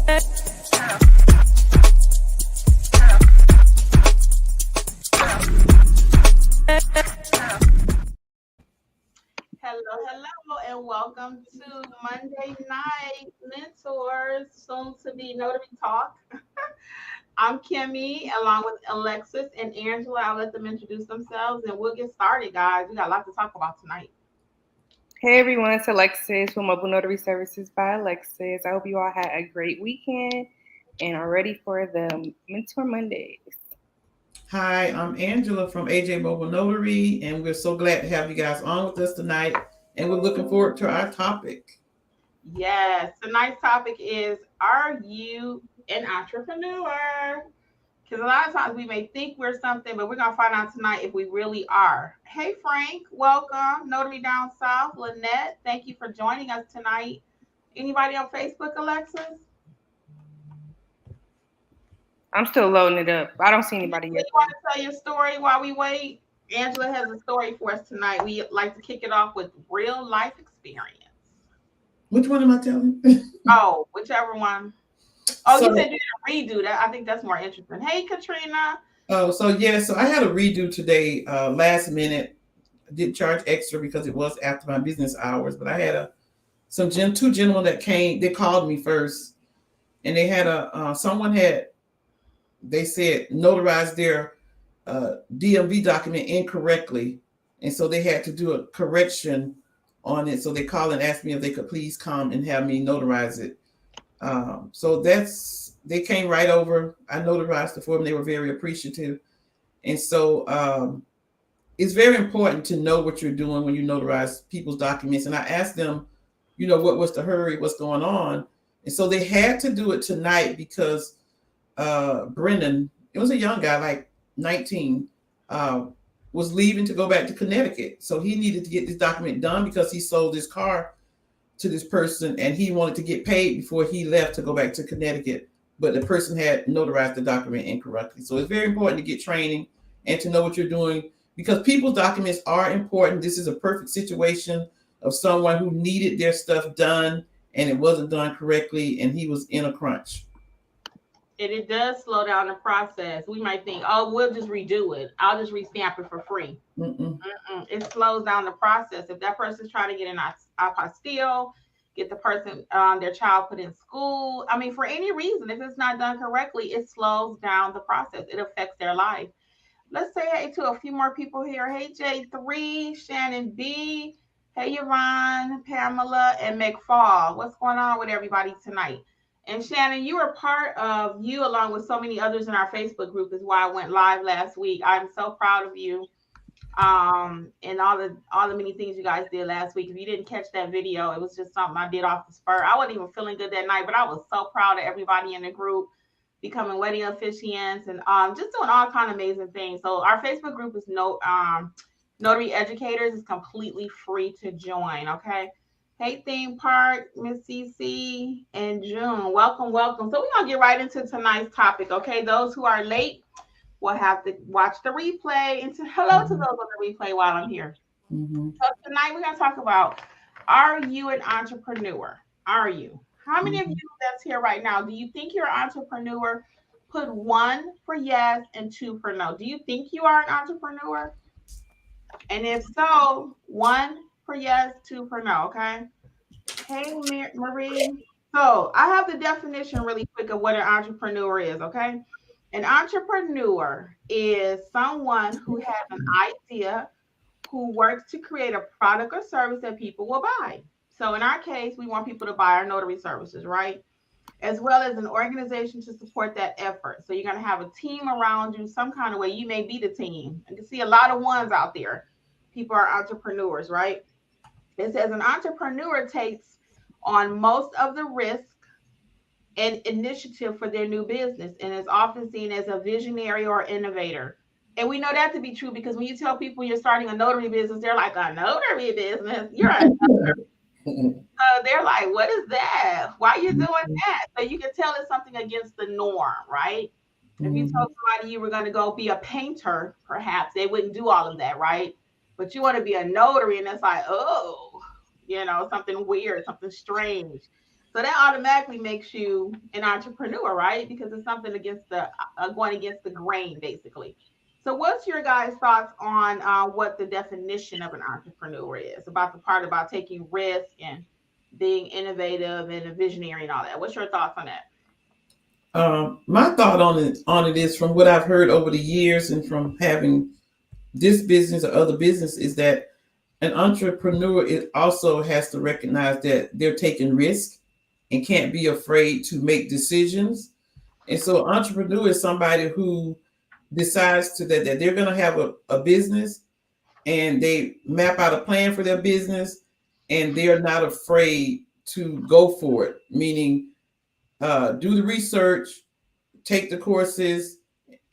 Hello, and welcome to Monday Night Mentors, soon to be Notary Talk. I'm Kimmi, along with Alexis and Angela. I'll let them introduce themselves, and we'll get started, guys. We got a lot to talk about tonight. Hey everyone, it's Alexis from Mobile Notary Services by Alexis. I hope you all had a great weekend and are ready for the Mentor Mondays. Hi, I'm Angela from AJ Mobile Notary, and we're so glad to have you guys on with us tonight. And we're looking forward to our topic. Yes, tonight's topic is, are you an entrepreneur? Because a lot of times we may think we're something, but we're going to find out tonight if we really are. Hey, Frank, welcome. Notary Down South, Lynette, thank you for joining us tonight. Anybody on Facebook, Alexis? I'm still loading it up. I don't see anybody yet. You want to tell your story while we wait? Angela has a story for us tonight. We like to kick it off with real life experience. Which one am I telling? Oh, whichever one. Oh, so, you said you didn't redo that. I think that's more interesting. Hey, Katrina. Oh, so I had a redo today, last minute. I did charge extra because it was after my business hours, but I had two gentlemen that came. They called me first, and they had they said notarized their DMV document incorrectly, and so they had to do a correction on it. So they called and asked me if they could please come and have me notarize it. So they came right over. I notarized it for them. They were very appreciative. And so it's very important to know what you're doing when you notarize people's documents. And I asked them, what was the hurry, what's going on? And so they had to do it tonight because Brennan, it was a young guy, like 19, was leaving to go back to Connecticut. So he needed to get this document done because he sold his car to this person and he wanted to get paid before he left to go back to Connecticut. But the person had notarized the document incorrectly. So it's very important to get training and to know what you're doing because people's documents are important. This is a perfect situation of someone who needed their stuff done and it wasn't done correctly and he was in a crunch. And it does slow down the process. We might think, oh, we'll just redo it. I'll just restamp it for free. It slows down the process. If that person's trying to get an apostille, get the person, their child put in school. I mean, for any reason, if it's not done correctly, it slows down the process. It affects their life. Let's say hey to a few more people here. Hey, J3, Shannon B. Hey, Yvonne, Pamela, and McFall. What's going on with everybody tonight? And Shannon, you were part of, you along with so many others in our Facebook group is why I went live last week. I'm so proud of you. And all the many things you guys did last week. If you didn't catch that video, it was just something I did off the spur. I wasn't even feeling good that night, but I was so proud of everybody in the group becoming wedding officiants and just doing all kind of amazing things. So our Facebook group is Notary Educators. Is completely free to join. Okay. Hey, Theme Park, Miss CC, and June. Welcome. So we're going to get right into tonight's topic, okay? Those who are late will have to watch the replay. And hello to those on the replay while I'm here. So tonight we're going to talk about, are you an entrepreneur? Are you? How many of you that's here right now, do you think you're an entrepreneur? Put 1 for yes and 2 for no. Do you think you are an entrepreneur? And if so, 1 for yes, 2 for no, okay? Hey, Marie. So I have the definition really quick of what an entrepreneur is, okay? An entrepreneur is someone who has an idea, who works to create a product or service that people will buy. So in our case, we want people to buy our notary services, right? As well as an organization to support that effort. So you're going to have a team around you some kind of way. You may be the team. I can see a lot of ones out there. People are entrepreneurs, right? It says an entrepreneur takes on most of the risk and initiative for their new business and is often seen as a visionary or innovator. And we know that to be true because when you tell people you're starting a notary business, they're like, a notary business? You're a notary. So they're like, what is that? Why are you doing that? So you can tell it's something against the norm, right? If you told somebody you were going to go be a painter, perhaps they wouldn't do all of that, right? But you want to be a notary, and it's like, oh, something weird, something strange. So that automatically makes you an entrepreneur, right? Because it's something against the going against the grain, basically. So, what's your guys' thoughts on what the definition of an entrepreneur is? About the part about taking risk and being innovative and a visionary and all that. What's your thoughts on that? My thought on it is from what I've heard over the years and from having this business or other business is that an entrepreneur it also has to recognize that they're taking risk and can't be afraid to make decisions. And so entrepreneur is somebody who decides that they're going to have a business and they map out a plan for their business and they're not afraid to go for it, meaning do the research, take the courses,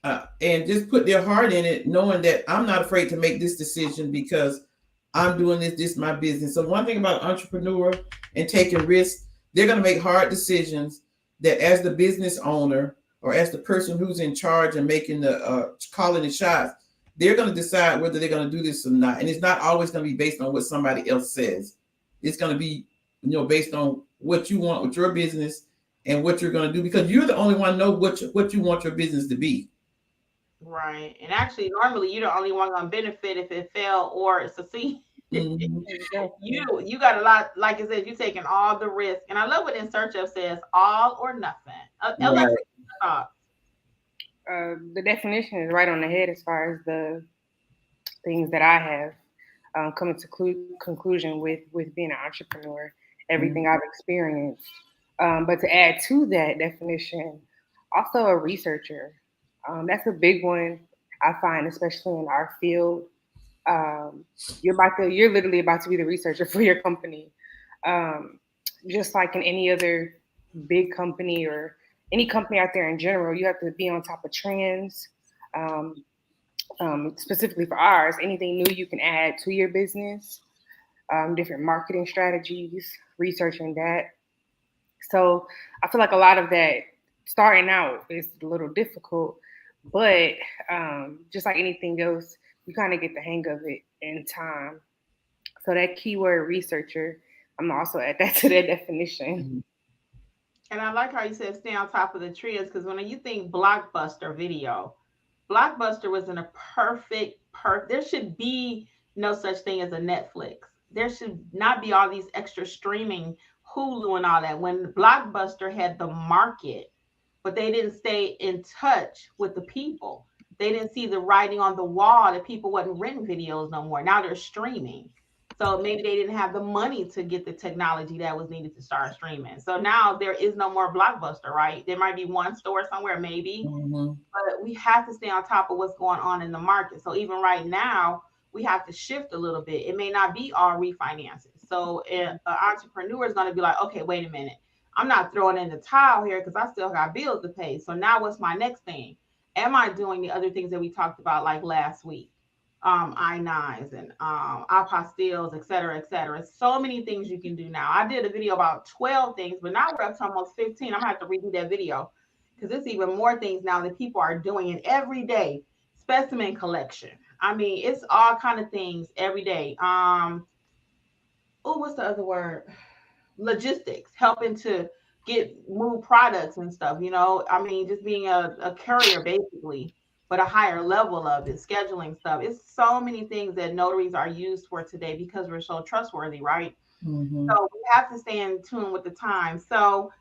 and just put their heart in it, knowing that I'm not afraid to make this decision because I'm doing this. This is my business. So one thing about entrepreneur and taking risks, they're going to make hard decisions that as the business owner or as the person who's in charge and making the calling the shots, they're going to decide whether they're going to do this or not. And it's not always going to be based on what somebody else says. It's going to be, based on what you want with your business and what you're going to do, because you're the only one know what you want your business to be. Right. And actually, normally you're the only one gonna benefit if it fail or succeed. Mhm. You got a lot, like I said, you're taking all the risk. And I love what Insert Up says, all or nothing. Alexa, Right. thoughts? The definition is right on the head as far as the things that I have come to conclusion with being an entrepreneur, everything I've experienced. But to add to that definition, also a researcher. That's a big one I find, especially in our field. You're literally about to be the researcher for your company. Um, just like in any other big company or any company out there in general, you have to be on top of trends. Um, Specifically for ours, anything new you can add to your business, different marketing strategies, researching that. So I feel like a lot of that starting out is a little difficult, but just like anything else, you kind of get the hang of it in time. So that keyword researcher, I'm also add that to that definition. And I like how you said stay on top of the trends because when you think blockbuster video, Blockbuster was in a there should be no such thing as a Netflix. There should not be all these extra streaming, Hulu and all that. When Blockbuster had the market, but they didn't stay in touch with the people. They didn't see the writing on the wall that people wasn't renting videos no more. Now they're streaming. So maybe they didn't have the money to get the technology that was needed to start streaming. So now there is no more Blockbuster, right? There might be one store somewhere, maybe, Mm-hmm. but we have to stay on top of what's going on in the market. So even right now, we have to shift a little bit. It may not be all refinances. So an entrepreneur is going to be like, okay, wait a minute. I'm not throwing in the towel here because I still got bills to pay. So now what's my next thing? Am I doing the other things that we talked about like last week? I-9s and apostilles, et cetera, et cetera. So many things you can do now. I did a video about 12 things, but now we're up to almost 15. I'm gonna have to redo that video because there's even more things now that people are doing in every day. Specimen collection. I mean, it's all kind of things every day. What's the other word? Logistics, helping to move products and stuff. I mean, just being a courier basically, but a higher level of it, scheduling stuff. It's so many things that notaries are used for today because we're so trustworthy, right? Mm-hmm. So we have to stay in tune with the time. So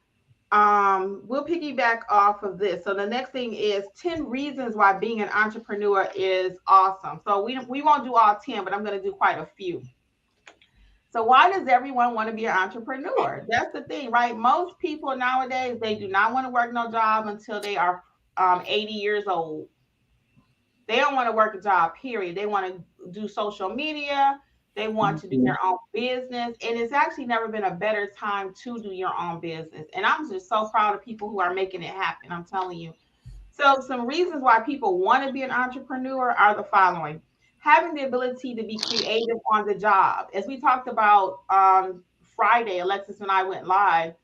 we'll piggyback off of this. So the next thing is 10 reasons why being an entrepreneur is awesome. So we won't do all 10, but I'm going to do quite a few. So why does everyone want to be an entrepreneur? That's the thing, right? Most people nowadays, they do not want to work no job until they are 80 years old. They don't want to work a job, period. They want to do social media. They want to do Mm-hmm. their own business. And it's actually never been a better time to do your own business. And I'm just so proud of people who are making it happen. I'm telling you. So some reasons why people want to be an entrepreneur are the following. Having the ability to be creative on the job. As we talked about Friday, Alexis and I went live.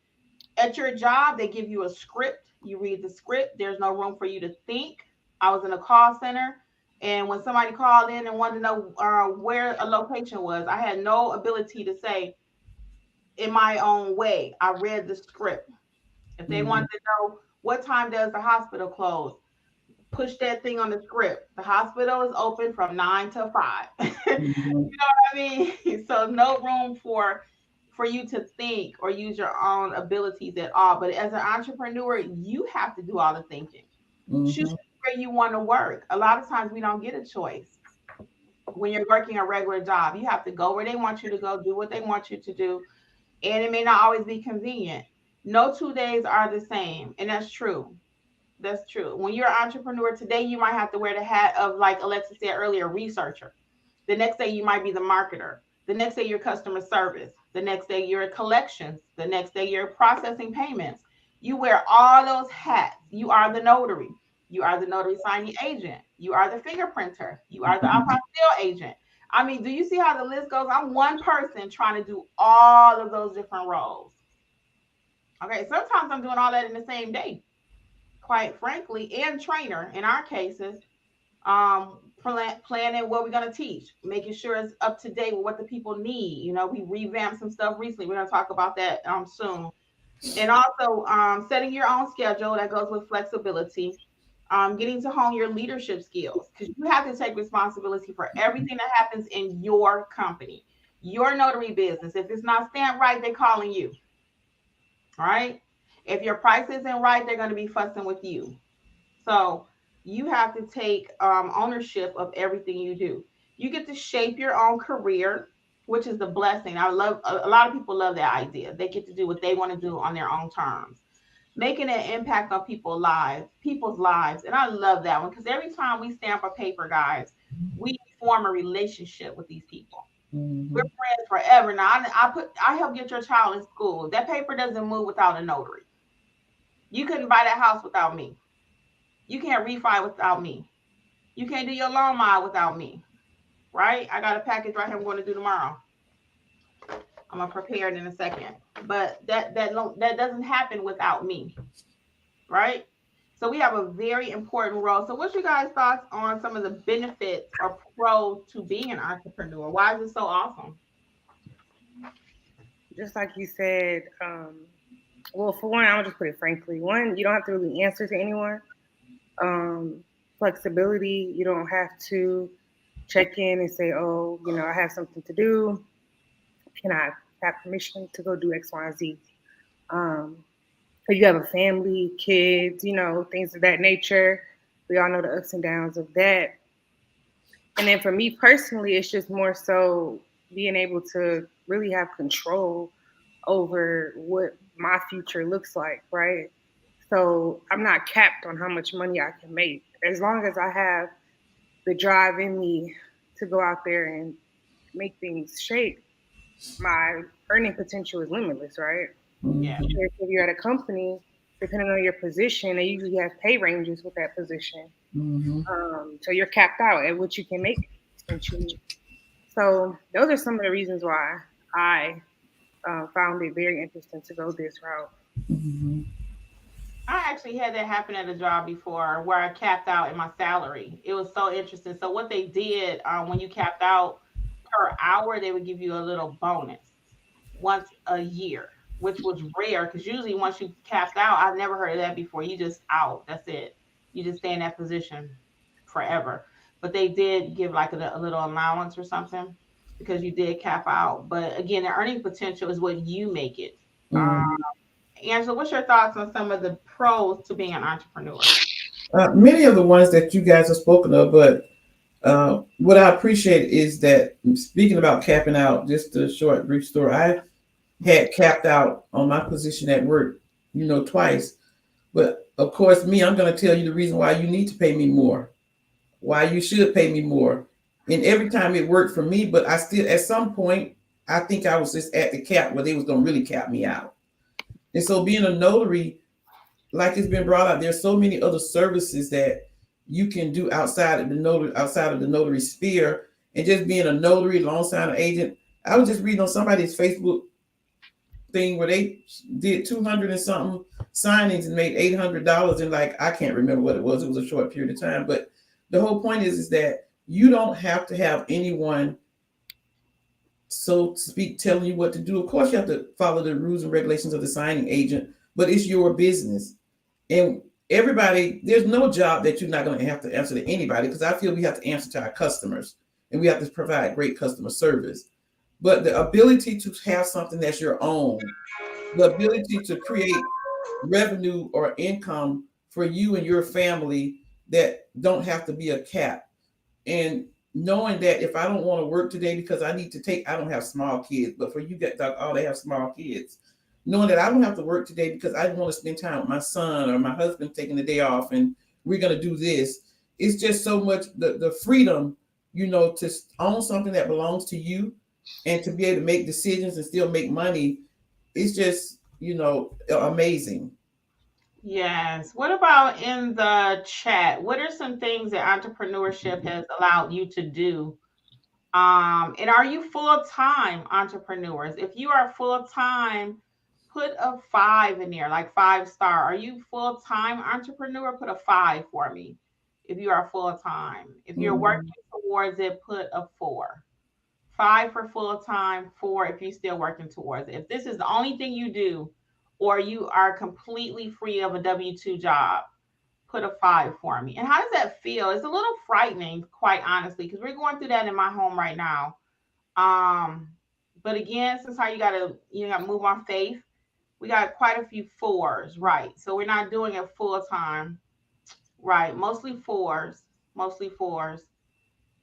At your job, they give you a script. You read the script. There's no room for you to think. I was in a call center, and when somebody called in and wanted to know where a location was, I had no ability to say, in my own way. I read the script. If they want to know what time does the hospital close, push that thing on the script. The hospital is open from 9 to 5. You know what I mean? So no room for you to think or use your own abilities at all. But as an entrepreneur, you have to do all the thinking. Choose where you want to work. A lot of times we don't get a choice. When you're working a regular job, you have to go where they want you to go, do what they want you to do, and it may not always be convenient. No 2 days are the same, and that's true. That's true. When you're an entrepreneur today, you might have to wear the hat of, like Alexa said earlier, researcher. The next day, you might be the marketer. The next day, you're customer service. The next day, you're collections. The next day, you're processing payments. You wear all those hats. You are the notary. You are the notary signing agent. You are the fingerprinter. You are the apostille agent. I mean, do you see how the list goes? I'm one person trying to do all of those different roles. Okay, sometimes I'm doing all that in the same day, quite frankly, and trainer in our cases, planning what we're going to teach, making sure it's up to date with what the people need. You know, we revamped some stuff recently. We're going to talk about that soon. And also setting your own schedule that goes with flexibility, getting to hone your leadership skills, because you have to take responsibility for everything that happens in your company, your notary business. If it's not stamped right, they're calling you. All right. If your price isn't right, they're going to be fussing with you. So you have to take ownership of everything you do. You get to shape your own career, which is the blessing. I love, a lot of people love that idea. They get to do what they want to do on their own terms, making an impact on people's lives. And I love that one, because every time we stamp a paper, guys, we form a relationship with these people. We're friends forever. Now, I help get your child in school. That paper doesn't move without a notary. You couldn't buy that house without me. You can't refi without me. You can't do your loan mile without me, right? I got a package right here I'm going to do tomorrow. I'm gonna prepare it in a second, but that doesn't happen without me, right? So we have a very important role. So what's your guys' thoughts on some of the benefits or pros to being an entrepreneur? Why is it so awesome? Just like you said, well, for one, I'll just put it frankly. One, you don't have to really answer to anyone. Flexibility, you don't have to check in and say, oh, I have something to do. Can I have permission to go do X, Y, and Z? If you have a family, kids, things of that nature. We all know the ups and downs of that. And then for me personally, it's just more so being able to really have control over what my future looks like, right? So I'm not capped on how much money I can make. As long as I have the drive in me to go out there and make things shake, my earning potential is limitless, right? Yeah. If you're at a company, depending on your position, they usually have pay ranges with that position. So you're capped out at what you can make, essentially. So those are some of the reasons why I found it very interesting to go this route. I actually had that happen at a job before where I capped out in my salary. It was so interesting. So what they did when you capped out per hour, they would give you a little bonus once a year, which was rare, because usually once you capped out, I've never heard of that before. You just out. That's it. You just stay in that position forever. But they did give like a little allowance or something because you did cap out. But again, the earning potential is what you make it. Angela, what's your thoughts on some of the pros to being an entrepreneur? Many of the ones that you guys have spoken of, but what I appreciate is that, speaking about capping out, just a short, brief story, I had capped out on my position at work, twice. But of course, I'm going to tell you the reason why you need to pay me more, why you should pay me more. And every time it worked for me, but I still, at some point, I think I was just at the cap where they was going to really cap me out. And so being a notary, like it's been brought out, there's so many other services that you can do outside of the notary sphere. And just being a notary, loan signing agent, I was just reading on somebody's Facebook thing where they did 200 and something signings and made $800, and I can't remember what it was. It was a short period of time, but the whole point is that you don't have to have anyone so to speak, telling you what to do. Of course, you have to follow the rules and regulations of the signing agent, but it's your business. And everybody, there's no job that you're not going to have to answer to anybody, because I feel we have to answer to our customers and we have to provide great customer service. But the ability to have something that's your own, the ability to create revenue or income for you and your family that don't have to be a cap. And knowing that if I don't want to work today because I need to take, I don't have small kids, but for you get all they have small kids. Knowing that I don't have to work today because I want to spend time with my son or my husband taking the day off and we're going to do this. It's just so much the freedom, to own something that belongs to you and to be able to make decisions and still make money. It's just, amazing. Yes. What about in the chat? What are some things that entrepreneurship has allowed you to do? And are you full-time entrepreneurs? If you are full-time, put a 5 in there, like 5-star. Are you full-time entrepreneur? Put a 5 for me. If you are full-time. If you're working towards it, put a 4. 5 for full-time, 4 if you're still working towards it. If this is the only thing you do, or you are completely free of a W-2 job, put a 5 for me. And how does that feel? It's a little frightening, quite honestly, because we're going through that in my home right now. But again, since how you gotta move on faith, we got quite a few 4s, right? So we're not doing it full time, right? Mostly 4s.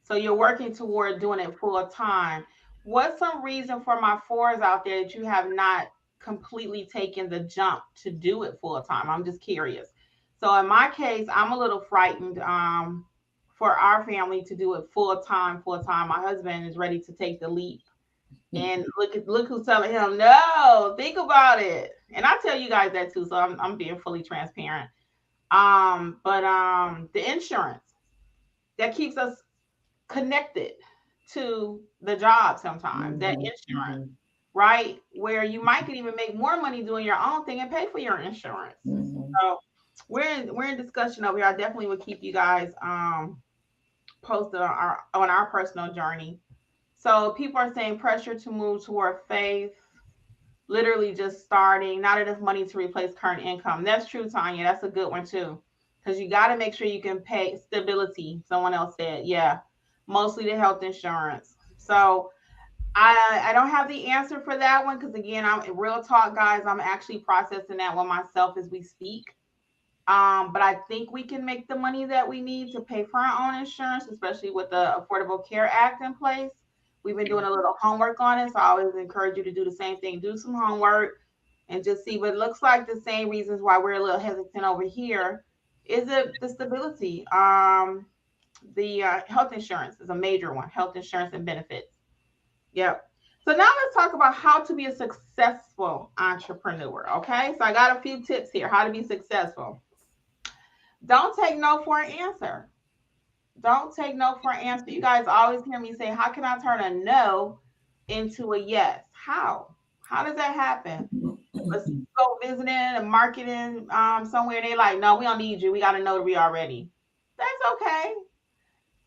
So you're working toward doing it full time. What's some reason for my 4s out there that you have not completely taken the jump to do it full time? I'm just curious. So in my case, I'm a little frightened for our family to do it full time. My husband is ready to take the leap. And look who's telling him, no, think about it. And I tell you guys that too. So I'm being fully transparent. But the insurance that keeps us connected to the job sometimes, that insurance, right? Where you might could even make more money doing your own thing and pay for your insurance. So we're in discussion over here. I definitely would keep you guys posted on our personal journey. So people are saying pressure to move toward faith, literally just starting, not enough money to replace current income. That's true, Tanya. That's a good one too. Because you got to make sure you can pay stability. Someone else said, yeah, mostly the health insurance. So I don't have the answer for that one because again, I'm real talk, guys. I'm actually processing that one myself as we speak. But I think we can make the money that we need to pay for our own insurance, especially with the Affordable Care Act in place. We've been doing a little homework on it, so I always encourage you to do the same thing. Do some homework and just see. But it looks like the same reasons why we're a little hesitant over here is it the stability. The health insurance is a major one. Health insurance and benefits. Yep. So now let's talk about how to be a successful entrepreneur. Okay. So I got a few tips here, how to be successful. Don't take no for an answer. Don't take no for an answer. You guys always hear me say, how can I turn a no into a yes? How? How does that happen? Let's go visiting and marketing somewhere. They like, no, we don't need you. We got a notary already. That's okay.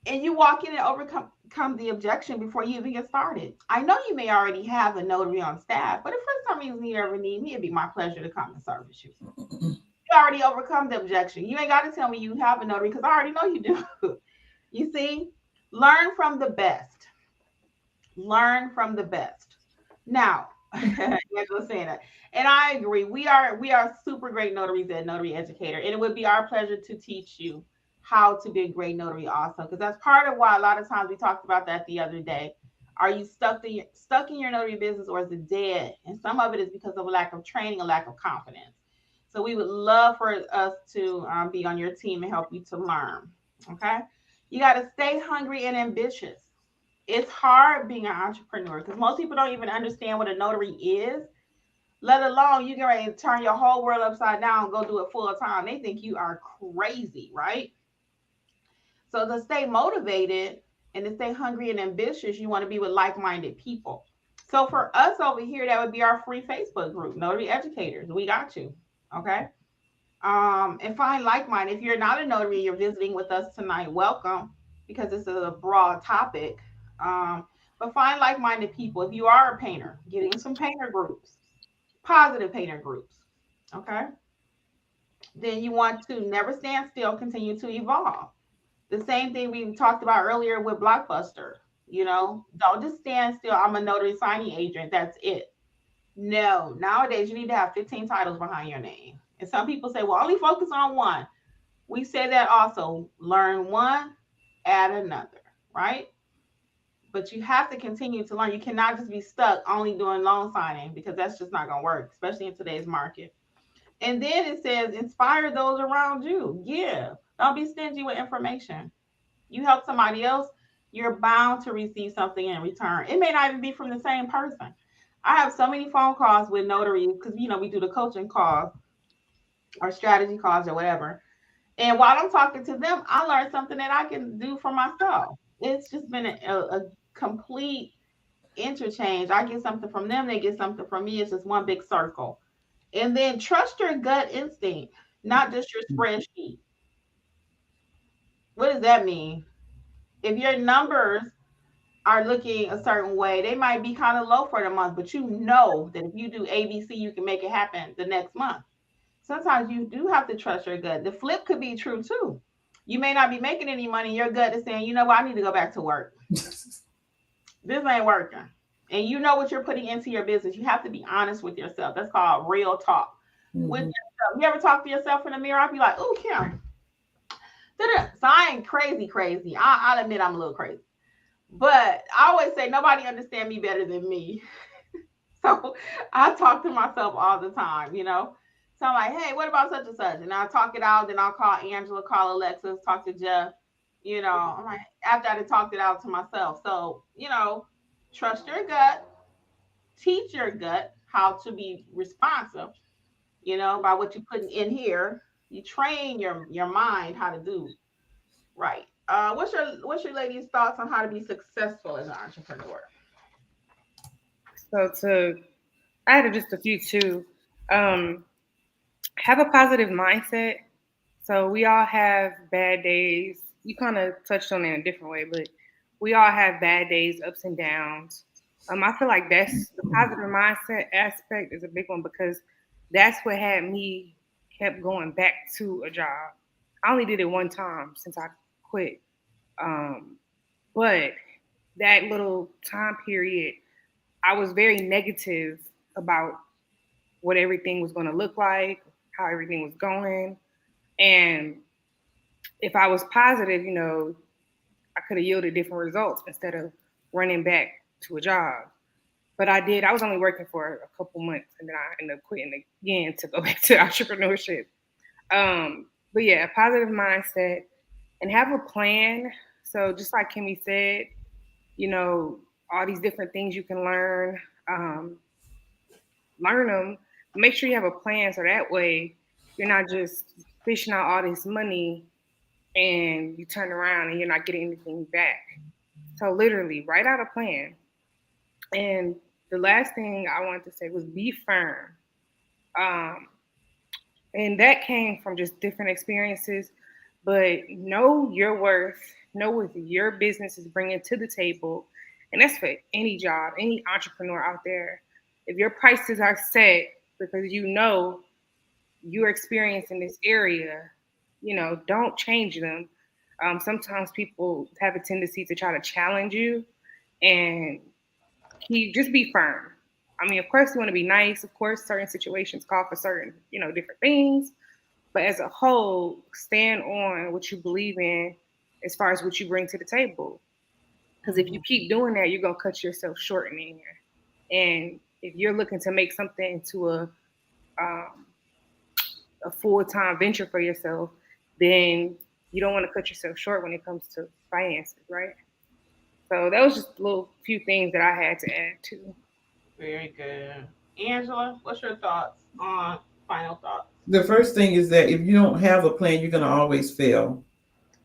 And you walk in and overcome the objection before you even get started. I know you may already have a notary on staff, but if for some reason you ever need me, it'd be my pleasure to come and service you. You already overcome the objection. You ain't got to tell me you have a notary because I already know you do. You see, learn from the best. Learn from the best. Now, was saying that, and I agree. We are super great notaries at Notary Educator, and it would be our pleasure to teach you how to be a great notary also, because that's part of why a lot of times we talked about that the other day. Are you stuck in your notary business, or is it dead? And some of it is because of a lack of training, a lack of confidence. So we would love for us to be on your team and help you to learn. Okay. You got to stay hungry and ambitious. It's hard being an entrepreneur because most people don't even understand what a notary is, let alone you get ready to turn your whole world upside down and go do it full time. They think you are crazy, right? So to stay motivated and to stay hungry and ambitious, you want to be with like-minded people. So for us over here, that would be our free Facebook group, Notary Educators. We got you. Okay. And find like-minded. If you're not a notary, you're visiting with us tonight, welcome, because this is a broad topic. But But find like-minded people. If you are a painter, get in some painter groups, positive painter groups. Okay. Then you want to never stand still, continue to evolve. The same thing we talked about earlier with Blockbuster. Don't just stand still. I'm a notary signing agent. That's it. No, nowadays you need to have 15 titles behind your name. And some people say, well, only focus on one. We say that also. Learn one, add another, right? But you have to continue to learn. You cannot just be stuck only doing loan signing, because that's just not going to work, especially in today's market. And then it says, inspire those around you. Give. Don't be stingy with information. You help somebody else, you're bound to receive something in return. It may not even be from the same person. I have so many phone calls with notaries because, we do the coaching calls or strategy calls or whatever. And while I'm talking to them, I learned something that I can do for myself. It's just been a complete interchange. I get something from them, they get something from me. It's just one big circle. And then trust your gut instinct, not just your spreadsheet. What does that mean? If your numbers are looking a certain way, they might be kind of low for the month, but you know that if you do ABC, you can make it happen the next month. Sometimes you do have to trust your gut. The flip could be true too. You may not be making any money. Your gut is saying, you know what, I need to go back to work. This ain't working. And you know what you're putting into your business. You have to be honest with yourself. That's called real talk. With yourself. You ever talk to yourself in the mirror? I'll be like, oh, Kim. So I ain't crazy. I'll admit I'm a little crazy. But I always say nobody understands me better than me. So I talk to myself all the time, So I'm like, hey, what about such and such? And I'll talk it out. Then I'll call Angela, call Alexis, talk to Jeff. I'm like, after I talked it out to myself. So, trust your gut, teach your gut how to be responsive, by what you're putting in here. You train your mind how to do right. What's your ladies' thoughts on how to be successful as an entrepreneur? So I had just a few too. Have a positive mindset. So we all have bad days. You kind of touched on it in a different way, but we all have bad days, ups and downs. I feel like that's the positive mindset aspect is a big one, because that's what had me kept going back to a job. I only did it one time since I quit. But that little time period, I was very negative about what everything was going to look like, how everything was going. And if I was positive, I could have yielded different results instead of running back to a job. But I was only working for a couple months, and then I ended up quitting again to go back to entrepreneurship. But yeah, a positive mindset and have a plan. So just like Kimmi said, all these different things you can learn, learn them. Make sure you have a plan, so that way you're not just fishing out all this money and you turn around and you're not getting anything back. So literally write out a plan. And the last thing I wanted to say was be firm. And that came from just different experiences, but know your worth, know what your business is bringing to the table. And that's for any job, any entrepreneur out there. If your prices are set because you're experiencing this area, don't change them. Sometimes people have a tendency to try to challenge you, and just be firm. I mean, of course, you want to be nice. Of course, certain situations call for certain, different things. But as a whole, stand on what you believe in as far as what you bring to the table. Because if you keep doing that, you're going to cut yourself short in here. And if you're looking to make something into a full-time venture for yourself, then you don't want to cut yourself short when it comes to finances, right? So that was just a little few things that I had to add to. Very good. Angela, what's your thoughts on final thoughts? The first thing is that if you don't have a plan, you're going to always fail.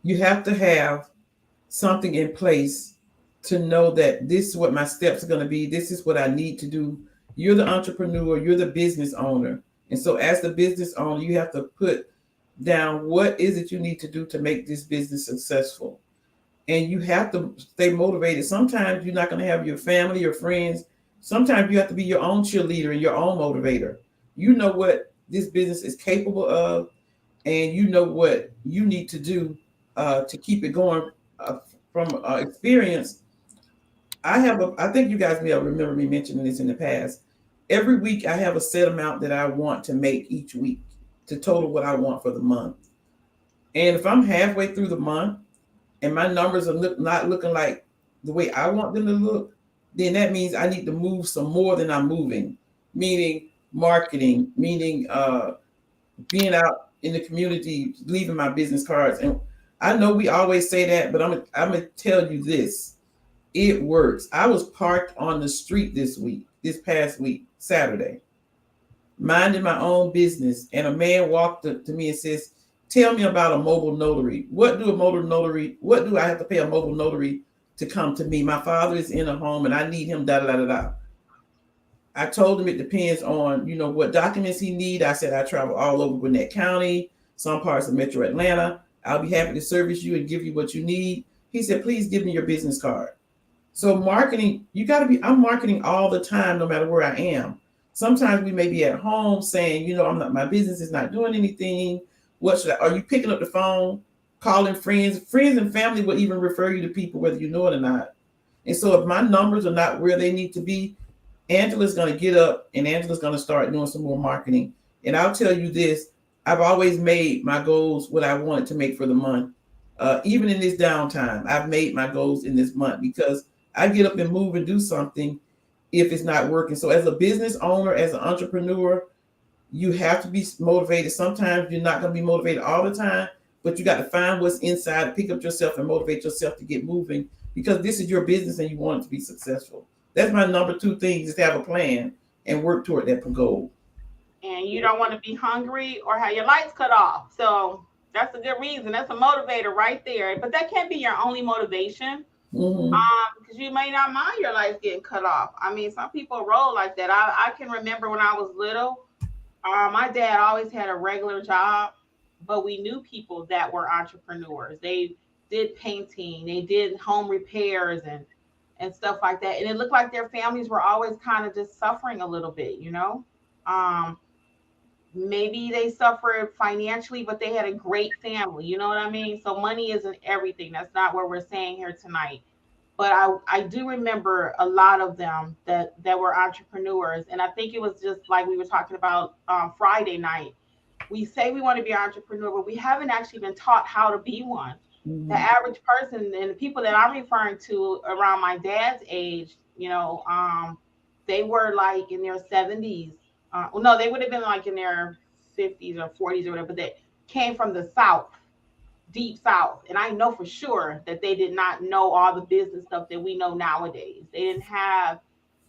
You have to have something in place to know that this is what my steps are going to be. This is what I need to do. You're the entrepreneur. You're the business owner. And so as the business owner, you have to put down what is it you need to do to make this business successful. and you have to stay motivated. Sometimes you're not going to have your family or friends. Sometimes you have to be your own cheerleader and your own motivator. You know what this business is capable of, and you know what you need to do to keep it going. From experience, I think you guys may have remember me mentioning this in the past. Every week I have a set amount that I want to make each week to total what I want for the month. And if I'm halfway through the month and my numbers are not looking like the way I want them to look, then that means I need to move some more than I'm moving, meaning marketing, meaning being out in the community, leaving my business cards. And I know we always say that, but I'm gonna tell you this. It works. I was parked on the street this past week, Saturday, minding my own business. And a man walked up to me and says, "Tell me about a mobile notary. What do I have to pay a mobile notary to come to me? My father is in a home and I need him, da, da, da, da." I told him it depends on, what documents he need. I said, I travel all over Gwinnett County, some parts of Metro Atlanta. I'll be happy to service you and give you what you need. He said, please give me your business card. So marketing, I'm marketing all the time, no matter where I am. Sometimes we may be at home saying, my business is not doing anything. Are you picking up the phone, calling friends? Friends and family will even refer you to people, whether you know it or not. And so if my numbers are not where they need to be, Angela's going to get up and Angela's going to start doing some more marketing. And I'll tell you this, I've always made my goals what I wanted to make for the month. Even in this downtime, I've made my goals in this month because I get up and move and do something if it's not working. So as a business owner, as an entrepreneur, you have to be motivated. Sometimes you're not going to be motivated all the time, but you got to find what's inside, pick up yourself and motivate yourself to get moving because this is your business and you want it to be successful. That's my number 2 thing, is to have a plan and work toward that goal. And you don't want to be hungry or have your lights cut off. So that's a good reason. That's a motivator right there. But that can't be your only motivation. Because you may not mind your lights getting cut off. I mean, some people roll like that. I can remember when I was little, my dad always had a regular job, but we knew people that were entrepreneurs. They did painting, they did home repairs and stuff like that. And it looked like their families were always kind of just suffering a little bit, maybe they suffered financially, but they had a great family. You know what I mean? So money isn't everything. That's not what we're saying here tonight. But I do remember a lot of them that were entrepreneurs. And I think it was just like we were talking about Friday night. We say we want to be an entrepreneur, but we haven't actually been taught how to be one. The average person and the people that I'm referring to around my dad's age, they were like in their 70s. No, they would have been like in their 50s or 40s or whatever, but they came from the South, deep South. And I know for sure that they did not know all the business stuff that we know nowadays. They didn't have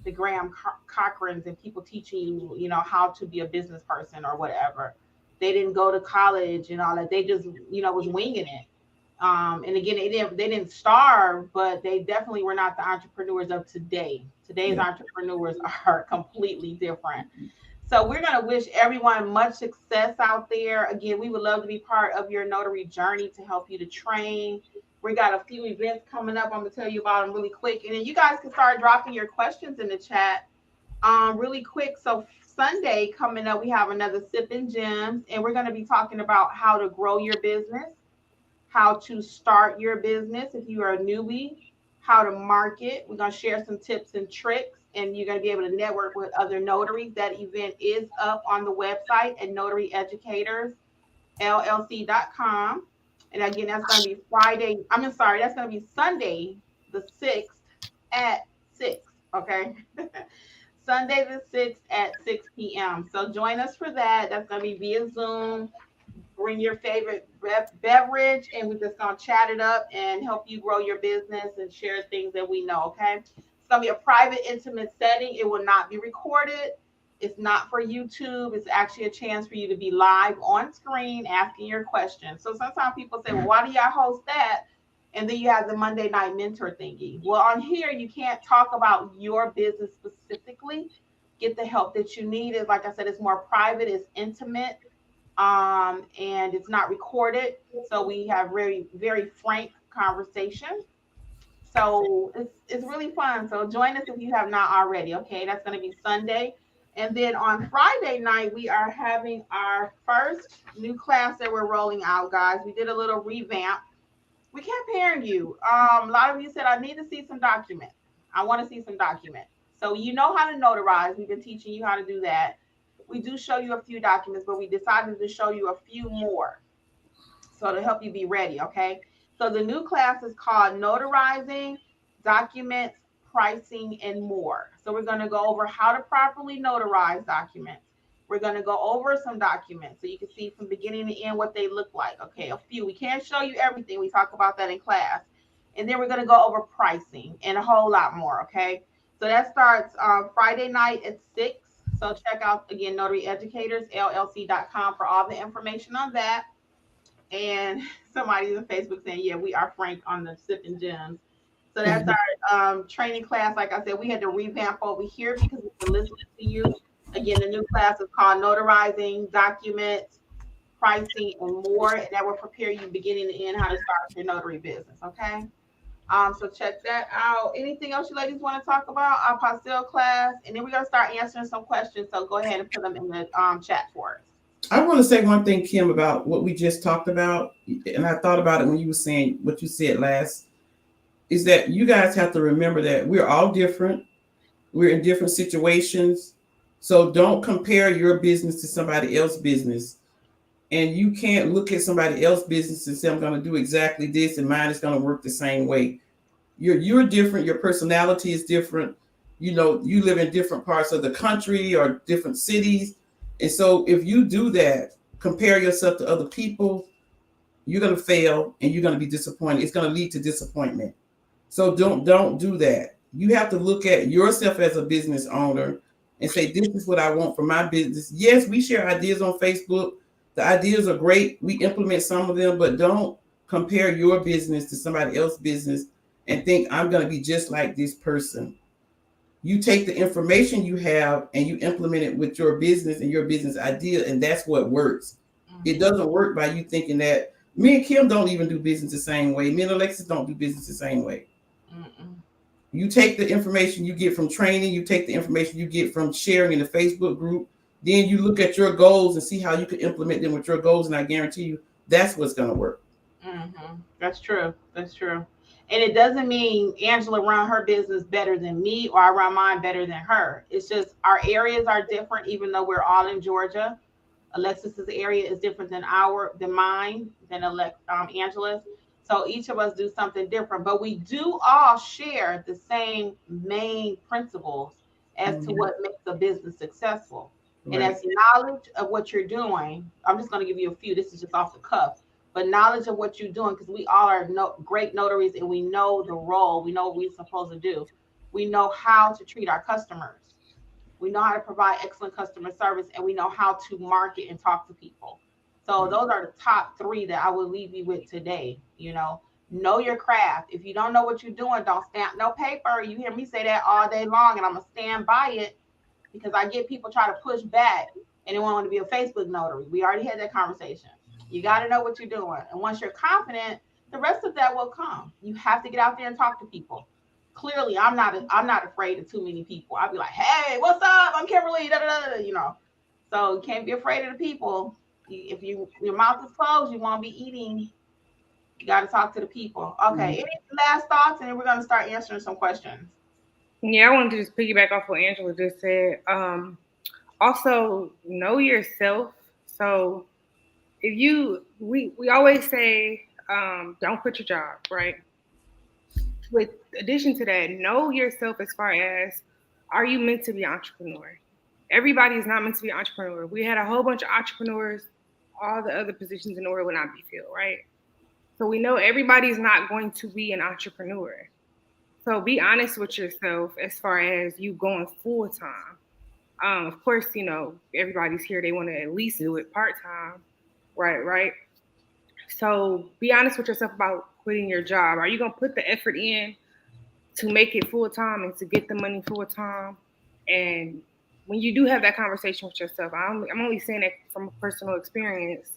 the Graham Cochrans and people teaching you, how to be a business person or whatever. They didn't go to college and all that. They just, was winging it. And again, they didn't starve, but they definitely were not the entrepreneurs of today. Today's entrepreneurs are completely different. So we're going to wish everyone much success out there. Again, we would love to be part of your notary journey to help you to train. We got a few events coming up. I'm going to tell you about them really quick. And then you guys can start dropping your questions in the chat really quick. So Sunday coming up, we have another Sipping Gems, and we're going to be talking about how to grow your business, how to start your business if you are a newbie, how to market. We're going to share some tips and tricks, and you're going to be able to network with other notaries. That event is up on the website at notaryeducatorsllc.com. And again, that's going to be that's going to be Sunday the 6th at 6, okay? Sunday the 6th at 6 p.m. So join us for that. That's going to be via Zoom. Bring your favorite beverage, and we're just going to chat it up and help you grow your business and share things that we know, okay? It's going to be a private, intimate setting. It will not be recorded. It's not for YouTube. It's actually a chance for you to be live on screen asking your questions. So sometimes people say, well, why do y'all host that? And then you have the Monday Night Mentor thingy. Well, on here, you can't talk about your business specifically. Get the help that you need. Is like I said, it's more private, it's intimate. And it's not recorded. So we have very, very frank conversation. So it's really fun. So join us if you have not already. Okay, that's going to be Sunday. And then on Friday night, we are having our first new class that we're rolling out, guys. We did a little revamp. We kept hearing you. A lot of you said, I need to see some documents. I want to see some documents. So you know how to notarize. We've been teaching you how to do that. We do show you a few documents, but we decided to show you a few more. So to help you be ready, okay? So the new class is called Notarizing Documents, Pricing, and More. So we're going to go over how to properly notarize documents. We're going to go over some documents so you can see from beginning to end what they look like. Okay, a few. We can't show you everything. We talk about that in class. And then we're going to go over pricing and a whole lot more, okay? So that starts Friday night at 6. So check out, again, notaryeducatorsllc.com for all the information on that. And somebody's on Facebook saying, yeah, we are Frank on the Sipping Gems. So that's our training class. Like I said, we had to revamp over here because we've been listening to you. Again, the new class is called Notarizing Documents, Pricing, and More. And that will prepare you beginning to end how to start your notary business. Okay. So check that out. Anything else you ladies want to talk about? Our apostille class. And then we're going to start answering some questions. So go ahead and put them in the chat for us. I want to say one thing, Kim, about what we just talked about. And I thought about it when you were saying what you said last, is that you guys have to remember that we're all different. We're in different situations. So don't compare your business to somebody else's business. And you can't look at somebody else's business and say, I'm going to do exactly this and mine is going to work the same way. You're different. Your personality is different. You know, you live in different parts of the country or different cities. And so if you do that, compare yourself to other people, you're going to fail and you're going to be disappointed. It's going to lead to disappointment. So don't do that. You have to look at yourself as a business owner and say, this is what I want for my business. Yes, we share ideas on Facebook. The ideas are great. We implement some of them, but don't compare your business to somebody else's business and think I'm going to be just like this person. You take the information you have and you implement it with your business and your business idea, and that's what works. Mm-hmm. It doesn't work by you thinking that me and Kim don't even do business the same way. Me and Alexis don't do business the same way. Mm-mm. You take the information you get from training, you take the information you get from sharing in the Facebook group, then you look at your goals and see how you can implement them with your goals, and I guarantee you that's what's going to work. Mm-hmm. That's true. That's true. And it doesn't mean Angela run her business better than me or I run mine better than her. It's just our areas are different, even though we're all in Georgia. Alexis's area is different than mine, than Angela's. So each of us do something different, but we do all share the same main principles as to what makes a business successful. Right. And that's knowledge of what you're doing. I'm just going to give you a few. This is just off the cuff. But knowledge of what you're doing, because we all are great notaries and we know the role. We know what we're supposed to do. We know how to treat our customers. We know how to provide excellent customer service, and we know how to market and talk to people. So those are the top 3 that I will leave you with today. You know your craft. If you don't know what you're doing, don't stamp no paper. You hear me say that all day long, and I'm going to stand by it because I get people try to push back and they want to be a Facebook notary. We already had that conversation. You got to know what you're doing. And once you're confident, the rest of that will come. You have to get out there and talk to people. Clearly, I'm not afraid of too many people. I'll be like, hey, what's up? I'm Kimberly. Da, da, da, you know. So you can't be afraid of the people. If your mouth is closed, you won't be eating. You got to talk to the people. Okay. Any last thoughts? And then we're going to start answering some questions. Yeah, I wanted to just piggyback off what Angela just said. Also, know yourself. So if we always say, don't quit your job, right? With addition to that, know yourself as far as, are you meant to be an entrepreneur? Everybody is not meant to be an entrepreneur. We had a whole bunch of entrepreneurs, all the other positions in the world would not be filled, right? So we know everybody's not going to be an entrepreneur. So be honest with yourself as far as you going full time. Of course, everybody's here. They want to at least do it part-time, right? So be honest with yourself about quitting your job. Are you going to put the effort in to make it full-time and to get the money full-time? And when you do have that conversation with yourself, I'm only saying that from a personal experience.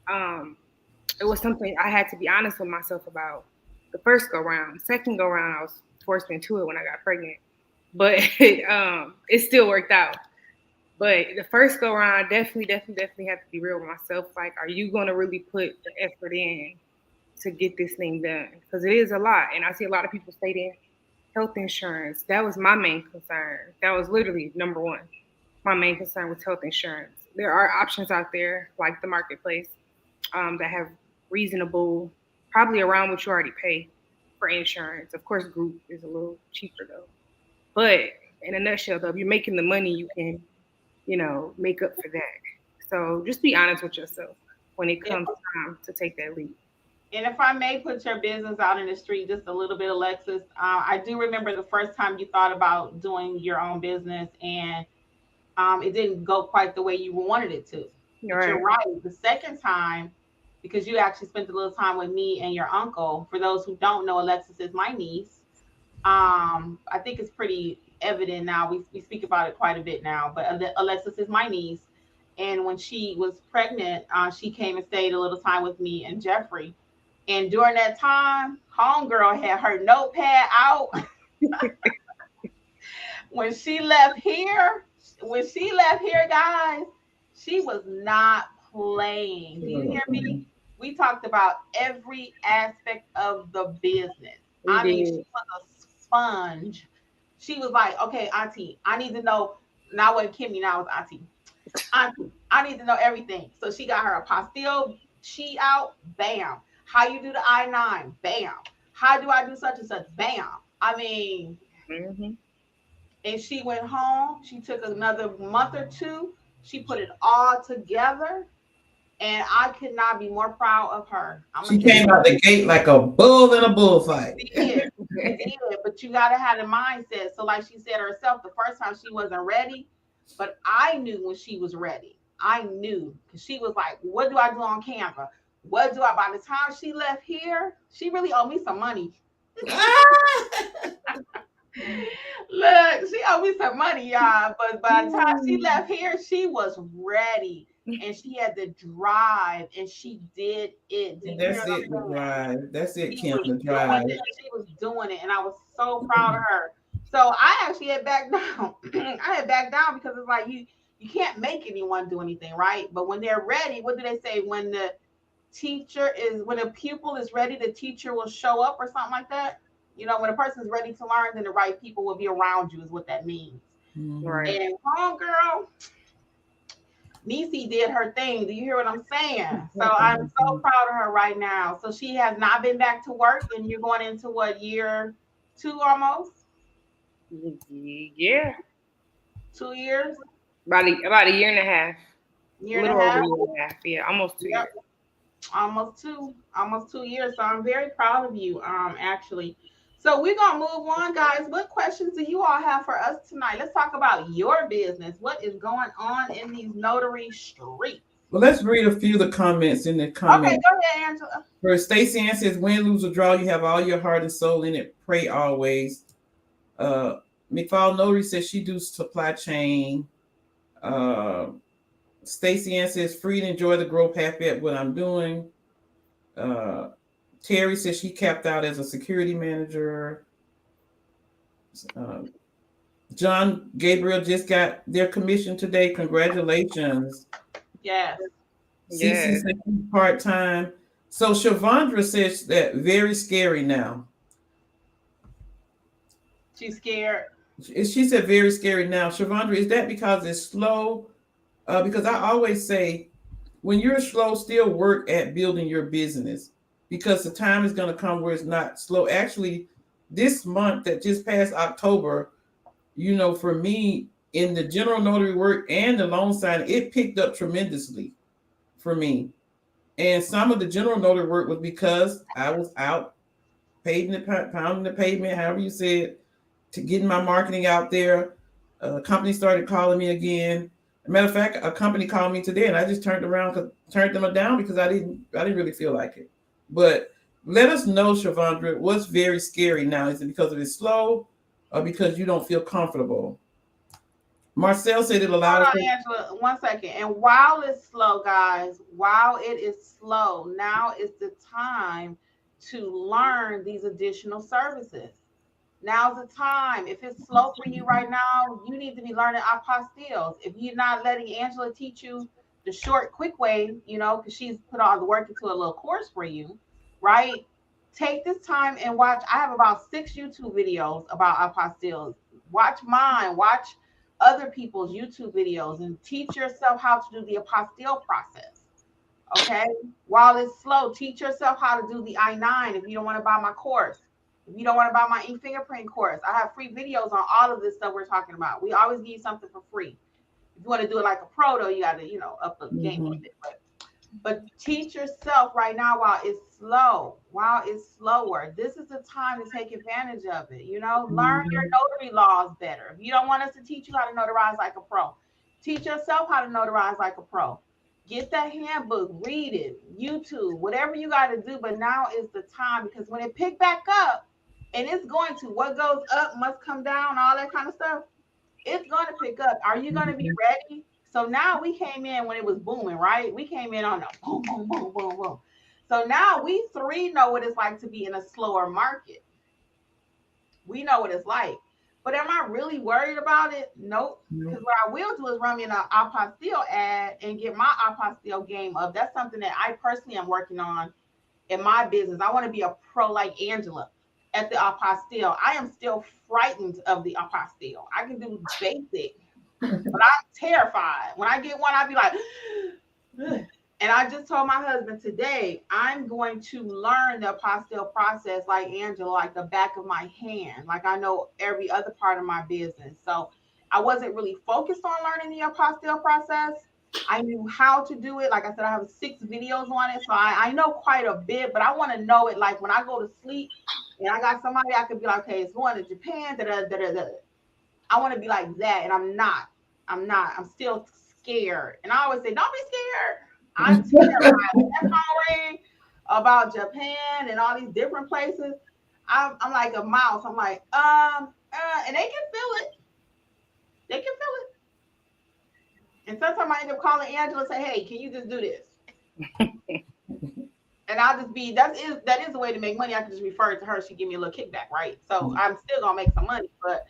It was something I had to be honest with myself about. the first go round. Second go round, I was forced into it when I got pregnant, but it still worked out. But the first go round, I definitely have to be real with myself. Like, are you going to really put the effort in to get this thing done? Because it is a lot. And I see a lot of people stating health insurance. That was my main concern. That was literally number one. My main concern was health insurance. There are options out there, like the marketplace, that have reasonable, probably around what you already pay for insurance. Of course, group is a little cheaper though. But in a nutshell, though, if you're making the money, you can, make up for that. So just be honest with yourself when it comes time to take that leap. And if I may put your business out in the street just a little bit, Alexis, I do remember the first time you thought about doing your own business and it didn't go quite the way you wanted it to. But you're right. The second time, because you actually spent a little time with me and your uncle. For those who don't know, Alexis is my niece. I think it's pretty evident now. We speak about it quite a bit now, but Alexis is my niece. And when she was pregnant, she came and stayed a little time with me and Jeffrey. And during that time, homegirl had her notepad out. When she left here, guys, she was not playing. Do you hear me? We talked about every aspect of the business. I mean, she was a sponge. She was like, okay, Auntie, I need to know. Now when Kimmi, now it's Auntie. Auntie, I need to know everything. So she got her apostille sheet out. Bam. How you do the I-9? Bam. How do I do such and such? Bam. I mean, and she went home. She took another month or two. She put it all together. And I could not be more proud of her. She came out the gate like a bull in a bullfight. She did, but you got to have the mindset. So like she said herself, the first time she wasn't ready, but I knew when she was ready. I knew, because she was like, what do I do on Canva? What do I, by the time she left here, she really owed me some money. Look, she owed me some money, y'all. But by the time she left here, she was ready. And she had the drive, and she did it. That's it, the drive. That's it, Kim, the drive. She was doing it, and I was so proud of her. So I actually had backed down. I had backed down because it's like you can't make anyone do anything, right? But when they're ready, what do they say? When the pupil is ready, the teacher will show up, or something like that. When a person's ready to learn, then the right people will be around you, is what that means. Right. And homegirl, Nisi did her thing. Do you hear what I'm saying? So I'm so proud of her right now. So she has not been back to work, and you're going into what, year 2 almost? Yeah. 2 years? About a year and a half. Year and a half? Yeah, almost 2 years. Almost 2 years. So I'm very proud of you, actually. So we're going to move on, guys. What questions do you all have for us tonight? Let's talk about your business. What is going on in these notary streets? Well, let's read a few of the comments in the comments. Okay, go ahead, Angela. First, Stacey Ann says, win, lose, or draw, you have all your heart and soul in it. Pray always. McFall Notary says she do supply chain. Stacey Ann says, free to enjoy the growth, happy at what I'm doing. Terry says she capped out as a security manager. John Gabriel just got their commission today. Congratulations. Yes. CC said part-time. So Shavandra says that very scary now. She's scared. She said very scary now. Shavandra, is that because it's slow? Because I always say, when you're slow, still work at building your business, because the time is going to come where it's not slow. Actually, this month that just passed, October, for me, in the general notary work and the loan signing, it picked up tremendously for me. And some of the general notary work was because I was out pounding the pavement, however you said, to getting my marketing out there. A company started calling me again. As a matter of fact, a company called me today, and I just turned them down because I didn't really feel like it. But let us know, Shavandra, what's very scary now. Is it because it's slow, or because you don't feel comfortable? Marcel said it allows. Hold on, Angela, 1 second. And while it's slow, guys, now is the time to learn these additional services. Now's the time. If it's slow for you right now, you need to be learning apostilles. If you're not letting Angela teach you the short, quick way, because she's put all the work into a little course for you, right? Take this time and watch. I have about 6 YouTube videos about apostilles. Watch mine, watch other people's YouTube videos, and teach yourself how to do the apostille process. Okay? While it's slow, teach yourself how to do the I-9 if you don't want to buy my course. If you don't want to buy my Fingerprint course, I have free videos on all of this stuff we're talking about. We always give you something for free. If you want to do it like a pro, though, you got to, up the game a bit. But teach yourself right now while it's slow, while it's slower. This is the time to take advantage of it. Learn your notary laws better. If you don't want us to teach you how to notarize like a pro, teach yourself how to notarize like a pro. Get that handbook, read it, YouTube, whatever you got to do. But now is the time, because when it pick back up, and it's going to, what goes up must come down, all that kind of stuff. It's going to pick up. Are you going to be ready? So now we came in when it was booming, right? We came in on a boom, boom, boom, boom, boom. So now we 3 know what it's like to be in a slower market. We know what it's like. But am I really worried about it? Nope. Because what I will do is run me an apostille ad and get my apostille game up. That's something that I personally am working on in my business. I want to be a pro like Angela at the apostille. I am still frightened of the apostille. I can do basic, but I'm terrified. When I get one, I'll be like, ugh. And I just told my husband today, I'm going to learn the apostille process like Angela, like the back of my hand. Like I know every other part of my business. So I wasn't really focused on learning the apostille process. I knew how to do it. Like I said, I have 6 videos on it. So I know quite a bit, but I want to know it like when I go to sleep and I got somebody I could be like, okay, it's going to Japan. I want to be like that. And I'm not. I'm still scared. And I always say, don't be scared. I'm terrified. When that phone rang about Japan and all these different places, I'm like a mouse. I'm like, and they can feel it. They can feel it. And sometimes I end up calling Angela and say, hey, can you just do this? And I'll just be, that is the way to make money. I can just refer it to her. She give me a little kickback, right? So I'm still going to make some money. But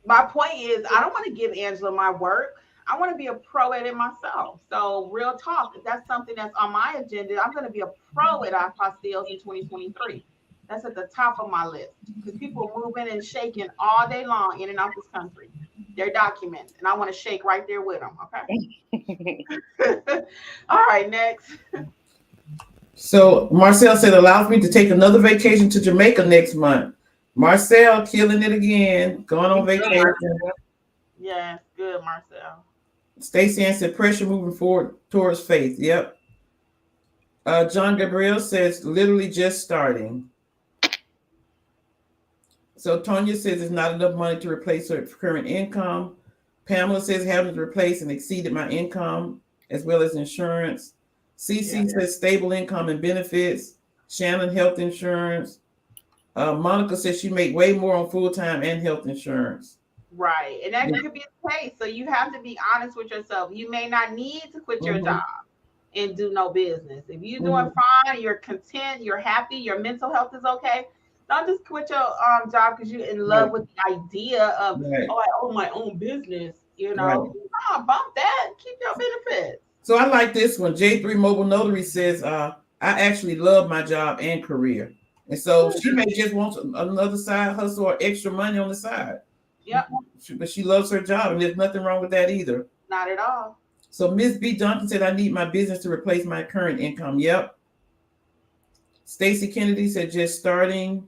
my point is, I don't want to give Angela my work. I want to be a pro at it myself. So real talk, if that's something that's on my agenda, I'm going to be a pro at apostilles in 2023. That's at the top of my list because people are moving and shaking all day long in and out this country. They're documents, and I want to shake right there with them. Okay. All right, next. So Marcel said, allows me to take another vacation to Jamaica next month. Marcel killing it again, going on vacation. Yes, good, Marcel. Stacey Ann said, pressure moving forward towards faith. Yep. John Gabriel says, literally just starting. So Tonya says there's not enough money to replace her current income. Pamela says having to replace and exceeded my income as well as insurance. CC says stable income and benefits. Shannon, health insurance. Monica says she made way more on full-time and health insurance. Right. And that could be the case. So you have to be honest with yourself. You may not need to quit your job and do no business. If you're doing fine, you're content, you're happy, your mental health is okay, don't just quit your job because you're in love with the idea of, oh, I own my own business. No, bump that. Keep your benefits. So I like this one. J3 Mobile Notary says, I actually love my job and career. And so she may just want another side hustle or extra money on the side. Yep. But she loves her job, and there's nothing wrong with that either. Not at all. So Ms. B. Duncan said, I need my business to replace my current income. Yep. Stacy Kennedy said, just starting.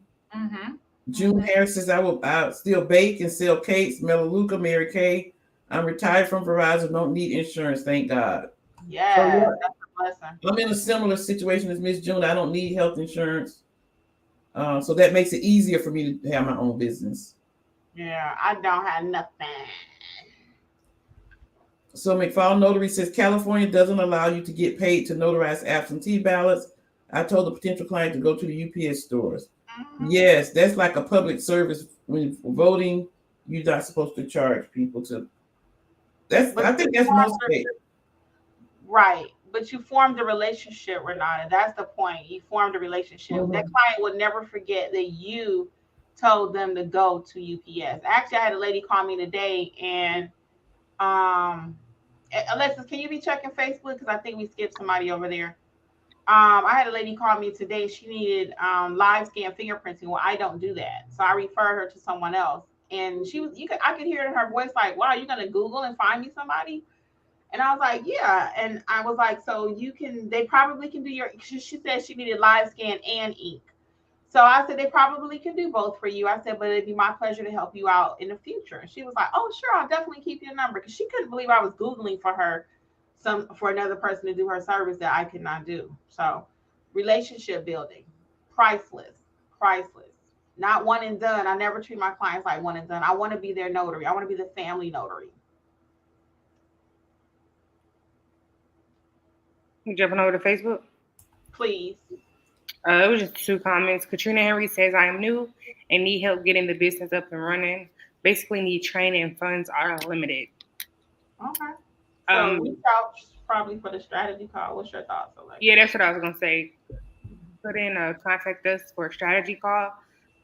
June Harris says, I'll still bake and sell cakes. Melaleuca, Mary Kay. I'm retired from Verizon, don't need insurance, thank God. Yeah, that's a blessing. I'm in a similar situation as Miss June. I don't need health insurance. So that makes it easier for me to have my own business. Yeah, I don't have nothing. So McFall Notary says, California doesn't allow you to get paid to notarize absentee ballots. I told the potential client to go to the UPS stores. Yes, that's like a public service. When voting, you're not supposed to charge people to. I think that's most states. Right. but you formed a relationship, Renata. That's the point. You formed a relationship. Mhm. That client will never forget that you told them to go to UPS. Actually, I had a lady call me today, and Alexis, can you be checking Facebook? Because I think we skipped somebody over there. I had a lady call me today. She needed live scan fingerprinting. Well, I don't do that, so I referred her to someone else. And she was, I could hear it in her voice, like, "Wow, you're gonna Google and find me somebody?" And I was like, "Yeah." And I was like, "So you can? They probably can do your." She said she needed live scan and ink. So I said they probably can do both for you. I said, but it'd be my pleasure to help you out in the future. And she was like, "Oh, sure, I'll definitely keep your number," because she couldn't believe I was Googling for her for another person to do her service that I could not do. So relationship building, priceless, priceless. Not one and done. I never treat my clients like one and done. I want to be their notary. I want to be the family notary. You jumping over to Facebook? Please. It was just 2 comments. Katrina Henry says, "I am new and need help getting the business up and running. Basically need training and funds are limited." Okay. So reach out probably for the strategy call. What's your thoughts, Alexa? Yeah, that's what I was gonna say. Put in contact us for a strategy call,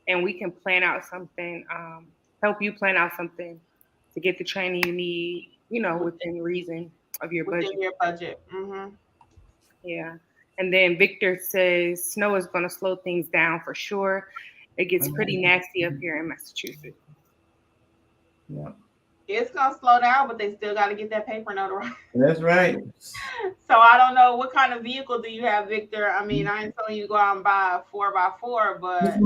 and we can plan out something. Help you plan out something to get the training you need. Within reason of your budget. Within your budget. Mm-hmm. Yeah. And then Victor says snow is going to slow things down for sure. It gets pretty nasty up here in Massachusetts. Yeah. It's going to slow down, but they still got to get that paper notarized. That's right. So I don't know what kind of vehicle do you have, Victor? I mean, I ain't telling you to go out and buy a 4x4, but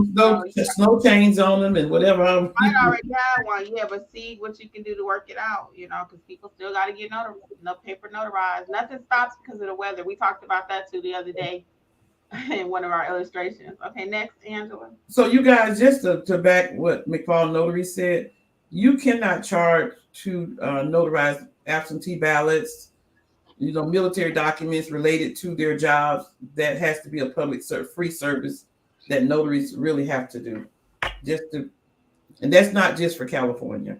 snow chains on them and whatever. I already have one, yeah, but see what you can do to work it out, because people still got to get paper notarized. Nothing stops because of the weather. We talked about that too the other day in one of our illustrations. Okay, next, Angela. So you guys, just to back what McFall Notary said, you cannot charge to notarize absentee ballots, military documents related to their jobs. That has to be a public free service that notaries really have to do. And that's not just for California.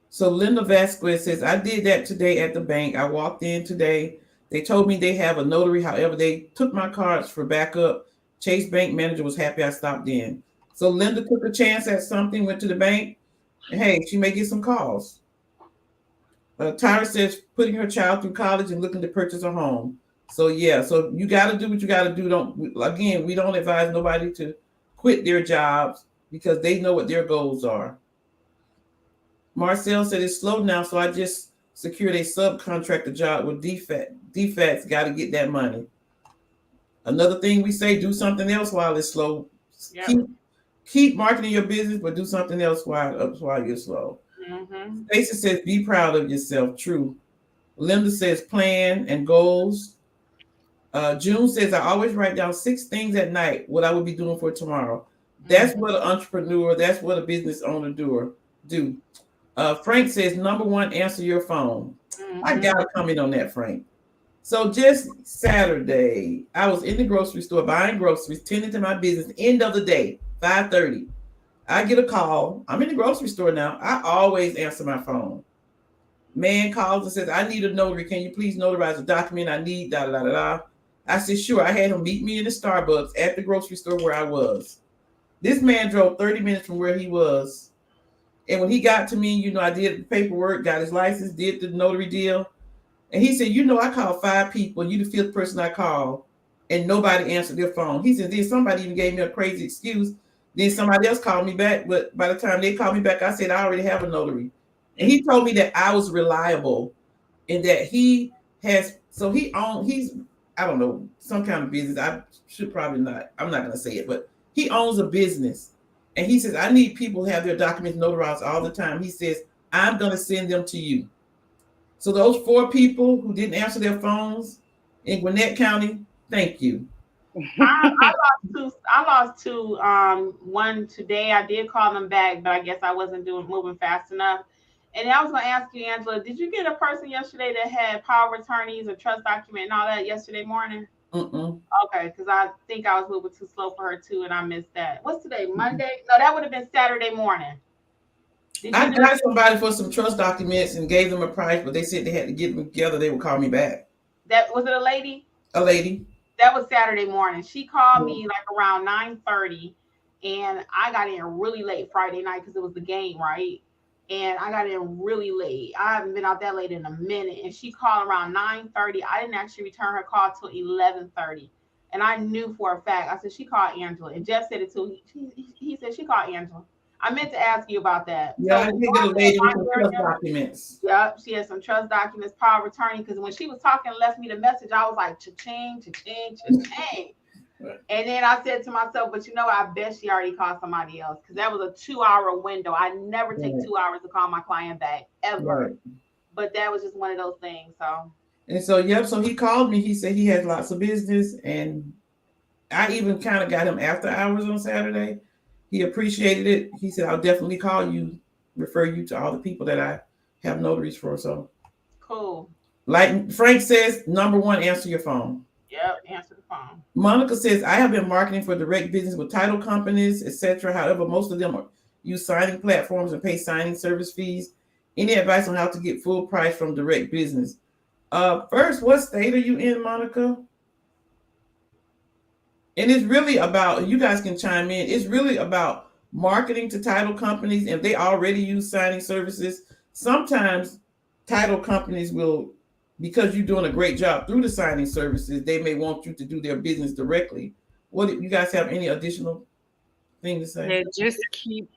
So Linda Vasquez says, "I did that today at the bank. I walked in today. They told me they have a notary. However, they took my cards for backup. Chase Bank manager was happy I stopped in." So Linda took a chance at something, went to the bank, and hey, she may get some calls. Tyra says, putting her child through college and looking to purchase a home. So yeah, so you got to do what you got to do. We don't advise nobody to quit their jobs because they know what their goals are. Marcel said it's slow now, so I just secured a subcontractor job with defects. Got to get that money. Another thing we say, do something else while it's slow. Yep. Keep marketing your business, but do something else while you're slow. Mm-hmm. Stacey says, be proud of yourself. True. Linda says, plan and goals. June says, I always write down 6 things at night, what I would be doing for tomorrow. That's what an entrepreneur, that's what a business owner do. Frank says, number 1, answer your phone. Mm-hmm. I got to comment on that, Frank. So just Saturday, I was in the grocery store buying groceries, tending to my business, end of the day, 5:30. I get a call. I'm in the grocery store now. I always answer my phone. Man calls and says, I need a notary. Can you please notarize a document I need, da-da-da-da-da. I said, sure. I had him meet me in the Starbucks at the grocery store where I was. This man drove 30 minutes from where he was. And when he got to me, I did the paperwork, got his license, did the notary deal. And he said, I called 5 people. You the 5th person I called. And nobody answered their phone. He said, then somebody even gave me a crazy excuse. Then somebody else called me back. But by the time they called me back, I said, I already have a notary. And he told me that I was reliable and that he has, he's, I don't know, some kind of business. I should probably not, I'm not going to say it, but he owns a business. And he says, I need people to have their documents notarized all the time. He says, I'm going to send them to you. So those 4 people who didn't answer their phones in Gwinnett County, thank you. I lost two. One today. I did call them back, but I guess I wasn't moving fast enough. And I was going to ask you, Angela, did you get a person yesterday that had power of attorneys, a trust document, and all that yesterday morning? Okay, because I think I was moving too slow for her too, and I missed that. What's today? Monday? No, that would have been Saturday morning. I got somebody for some trust documents and gave them a price, but they said they had to get them together. They would call me back. That was it a lady? A lady. That was Saturday morning. She called me like around 9:30, and I got in really late Friday night because it was the game, right? And I got in really late. I haven't been out that late in a minute. And she called around 9:30. I didn't actually return her call till 11:30. And I knew for a fact. I said, she called Angela. And Jeff said it too. He said, she called Angela. I meant to ask you about that. Yeah, So, I think the lady with some trust documents. Yep, she had some trust documents, power of attorney. Because when she was talking and left me the message, I was like, cha-ching, cha-ching, cha-ching. Right. And then I said to myself, but you know, I bet she already called somebody else because that was a 2-hour window. I never take 2 hours to call my client back ever. Right. But that was just one of those things. So he called me. He said he has lots of business, and I even kind of got him after hours on Saturday. He appreciated it. He said, I'll definitely call you, refer you to all the people that I have notaries for. So cool. Like Frank says, number one, answer your phone. Yep, answer the phone. Monica says, I have been marketing for direct business with title companies, etc. However, most of them use signing platforms and pay signing service fees. Any advice on how to get full price from direct business? First, what state are you in, Monica? And it's really about, you guys can chime in, it's really about marketing to title companies. If they already use signing services, sometimes title companies will, because you're doing a great job through the signing services, they may want you to do their business directly. What, you guys have any additional thing to say? Yeah, just keep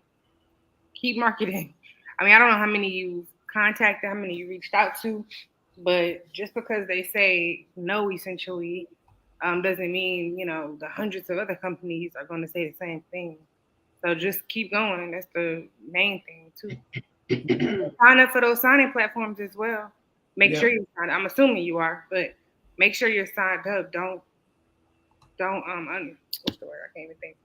marketing. I mean, I don't know how many you contacted, how many you reached out to, but just because they say no, essentially, doesn't mean, you know, the hundreds of other companies are going to say the same thing. So just keep going. That's the main thing too. Sign up for those signing platforms as well. Make sure you're signed. I'm assuming you are, but make sure you're signed up. Don't what's the word? I can't even think.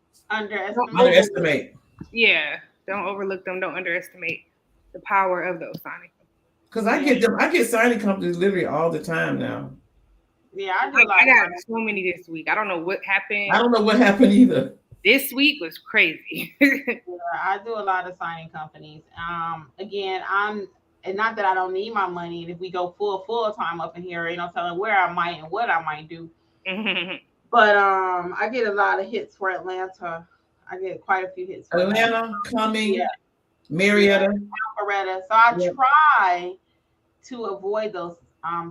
Underestimate. Yeah, don't overlook them. Don't underestimate the power of those signing companies. Because I get signing companies literally all the time now. Yeah, I got so many this week. I don't know what happened. I don't know what happened either. This week was crazy. Yeah, I do a lot of signing companies. Again, and not that I don't need my money. And if we go full time up in here, you know, telling where I might and what I might do. But I get a lot of hits for Atlanta. I get quite a few hits for Atlanta, Cumming, Marietta. So I try to avoid those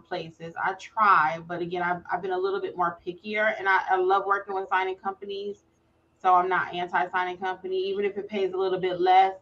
places. I try, but again, I've been a little bit more pickier, and I love working with signing companies. So I'm not anti-signing company, even if it pays a little bit less.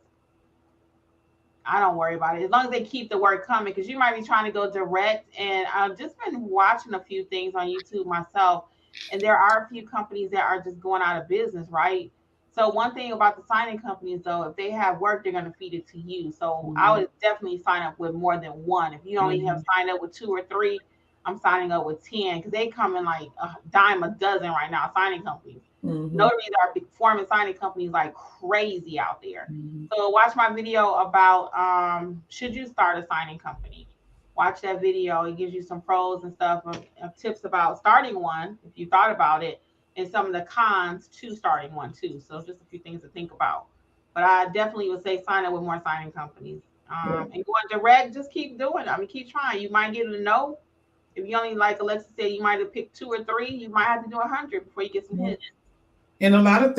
I don't worry about it as long as they keep the work coming, because you might be trying to go direct. And I've just been watching a few things on YouTube myself, and there are a few companies that are just going out of business, right? So one thing about the signing companies, though, if they have work, they're going to feed it to you. So I would definitely sign up with more than one. If you only have signed up with 2 or 3, I'm signing up with 10, because they come in like a dime a dozen right now, signing companies. Notaries are forming signing companies like crazy out there. So watch my video about should you start a signing company. Watch that video. It gives you some pros and stuff, tips about starting one if you thought about it, and some of the cons to starting one too. So just a few things to think about. But I definitely would say sign up with more signing companies. And going direct, just keep doing it. I mean, keep trying. You might get a no. If you only, like Alexa said, you might have picked 2 or 3, you might have to do 100 before you get some hits. And another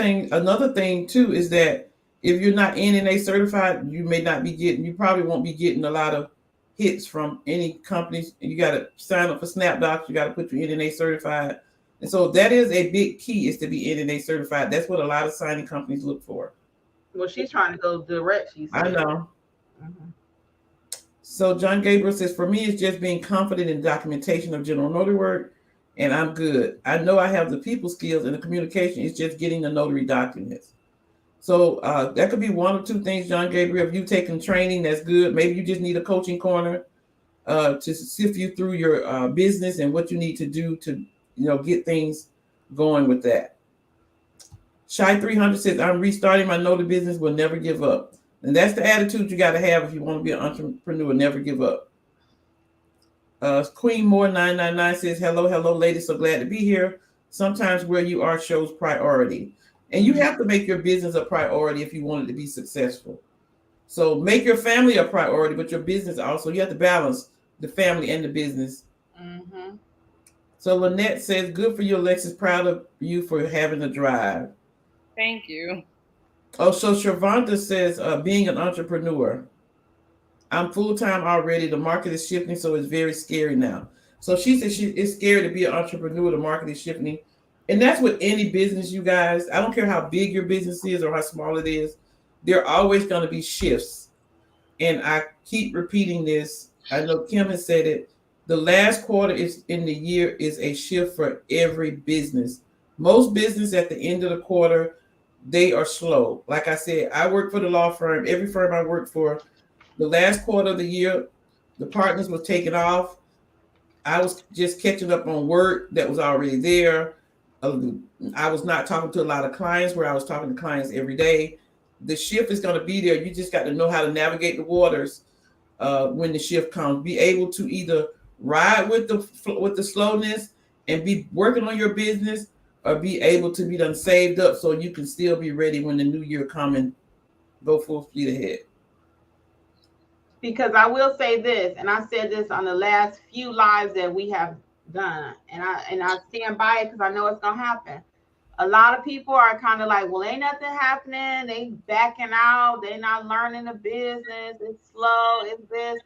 thing too is that if you're not NNA certified, you probably won't be getting a lot of hits from any companies. You got to sign up for SnapDocs. You got to put your NNA certified. And so that is a big key, is to be NNA certified. That's what a lot of signing companies look for. Well, she's trying to go direct, she said. I know. So John Gabriel says, for me, it's just being confident in documentation of general notary work, and I'm good. I know I have the people skills and the communication. It's just getting the notary documents. So that could be one or two things, John Gabriel. If you've taken training, that's good. Maybe you just need a coaching corner to sift you through your business and what you need to do to, get things going with that. Shy 300 says, I'm restarting my notary business, will never give up. And that's the attitude you got to have if you want to be an entrepreneur. Never give up. Queen Moore 999 says, hello, ladies. So glad to be here. Sometimes where you are shows priority. And you have to make your business a priority if you want it to be successful. So make your family a priority, but your business also. You have to balance the family and the business. So Lynette says, good for you, Alexis. Proud of you for having the drive. Thank you. Oh, so Shavonda says, being an entrepreneur. I'm full-time already. The market is shifting, so it's very scary now. So she said it's scary to be an entrepreneur. The market is shifting. And that's with any business, you guys. I don't care how big your business is or how small it is. There are always going to be shifts. And I keep repeating this. I know Kim has said it. The last quarter is in the year is a shift for every business. Most business at the end of the quarter, they are slow. Like I said, I work for the law firm. Every firm I work for, the last quarter of the year, the partners were taking off. I was just catching up on work that was already there. I was not talking to a lot of clients where I was talking to clients every day. The shift is going to be there. You just got to know how to navigate the waters when the shift comes. Be able to either ride with the slowness and be working on your business, or be able to be done saved up so you can still be ready when the new year comes and go full speed ahead. Because I will say this, and I said this on the last few lives that we have done, and I stand by it because I know it's gonna happen. A lot of people are kind of like, well, ain't nothing happening. They backing out. They're not learning the business. It's slow. It's this.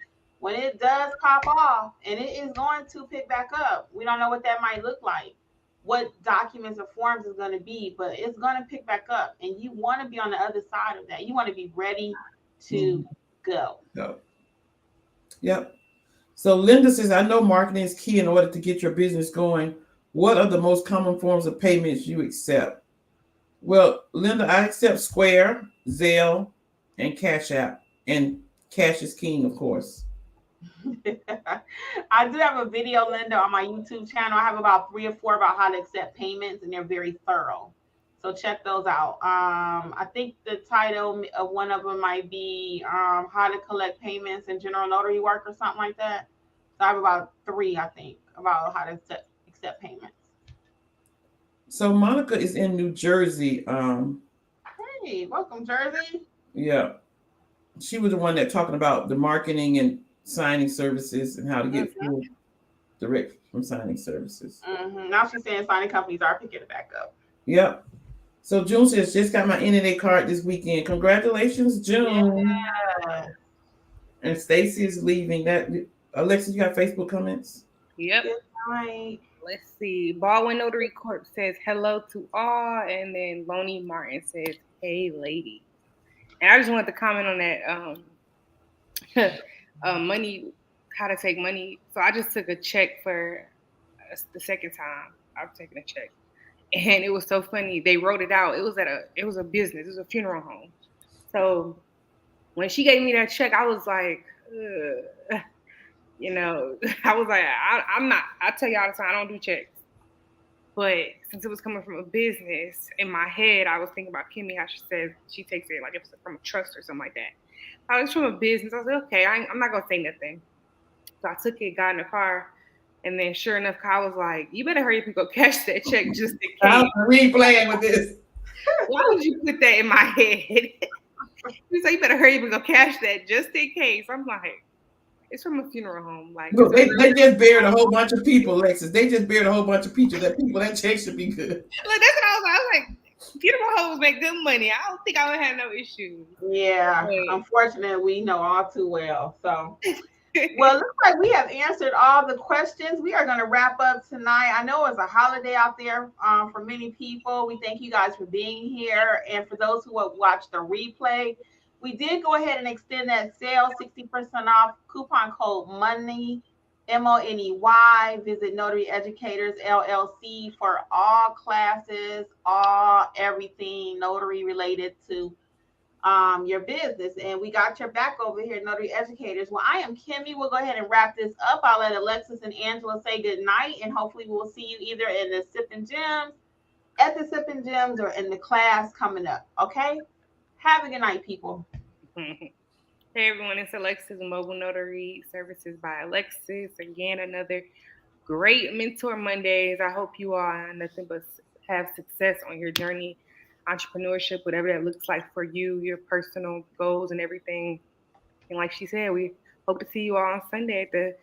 When it does pop off, and it is going to pick back up, we don't know what that might look like, what documents or forms is going to be, but it's going to pick back up. And you want to be on the other side of that. You want to be ready to go. Yep. So Linda says, I know marketing is key in order to get your business going. What are the most common forms of payments you accept? Well, Linda, I accept Square, Zelle, and Cash App. And cash is king, of course. I do have a video, Linda, on my YouTube channel. I have about 3 or 4 about how to accept payments, and they're very thorough. So check those out. I think the title of one of them might be how to collect payments in general notary work or something like that. So I have about 3, I think, about how to accept payments. So Monica is in New Jersey. Hey, welcome, Jersey. Yeah. She was the one that talking about the marketing and signing services and how to get full direct from signing services. Now she's saying signing companies are picking it back up. Yep. So June says, just got my NNA card this weekend. Congratulations, June. Yeah. And Stacy is leaving. That Alexa, you got Facebook comments? Yep. Good night. Let's see. Baldwin Notary Corp says hello to all, and then Lonnie Martin says, "Hey, lady." And I just wanted to comment on that money, how to take money. So I just took a check for the second time I've taken a check, and it was so funny. They wrote it out. It was a business. It was a funeral home. So when she gave me that check, I was like, ugh. You know, I was like, I'm not. I tell you all the time, I don't do checks. But since it was coming from a business, in my head, I was thinking about Kimmi, how she says she takes it like if it's from a trust or something like that. I was from a business. I was like, okay, I'm not going to say nothing. So I took it, got in the car, and then sure enough, Kyle was like, you better hurry up and go cash that check just in case. We ain't playing with this. Why would you put that in my head? He said, you better hurry up and go cash that just in case. I'm like, it's from a funeral home. Like look, they just buried a whole bunch of people, Alexis. They just buried a whole bunch of people. That check should be good. Look, that's what I was like, funeral homes make good money. I don't think I would have no issues. Yeah, unfortunately, we know all too well. So, well, it looks like we have answered all the questions. We are going to wrap up tonight. I know it's a holiday out there for many people. We thank you guys for being here. And for those who have watched the replay, we did go ahead and extend that sale, 60% off, coupon code MONEY, MONEY. Visit Notary Educators LLC for all classes, everything notary related to your business. And we got your back over here, Notary Educators. Well, I am Kimmi. We'll go ahead and wrap this up. I'll let Alexis and Angela say good night, and hopefully we'll see you either in the Sippin' Gems, at the Sippin' Gems, or in the class coming up. Okay? Have a good night, people. Hey everyone, it's Alexis, Mobile Notary Services by Alexis. Again, another great Mentor Mondays. I hope you all nothing but have success on your journey, entrepreneurship, whatever that looks like for you, your personal goals and everything. And like she said, we hope to see you all on Sunday at the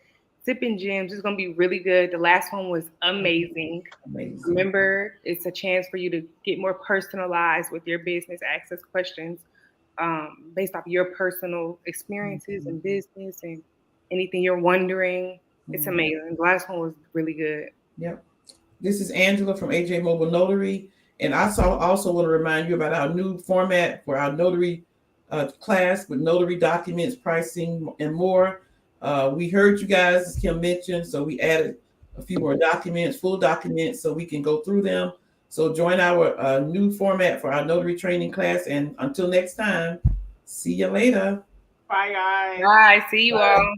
Sipping Gems is going to be really good. The last one was amazing. Amazing. Remember, it's a chance for you to get more personalized with your business, ask us questions based off your personal experiences in business and anything you're wondering. It's amazing. The last one was really good. Yep. This is Angela from AJ Mobile Notary. And I also want to remind you about our new format for our notary class with notary documents, pricing, and more. We heard you guys, as Kim mentioned, so we added a few more documents, full documents, so we can go through them. So join our new format for our notary training class. And until next time, see you later. Bye, guys. Bye. See you all.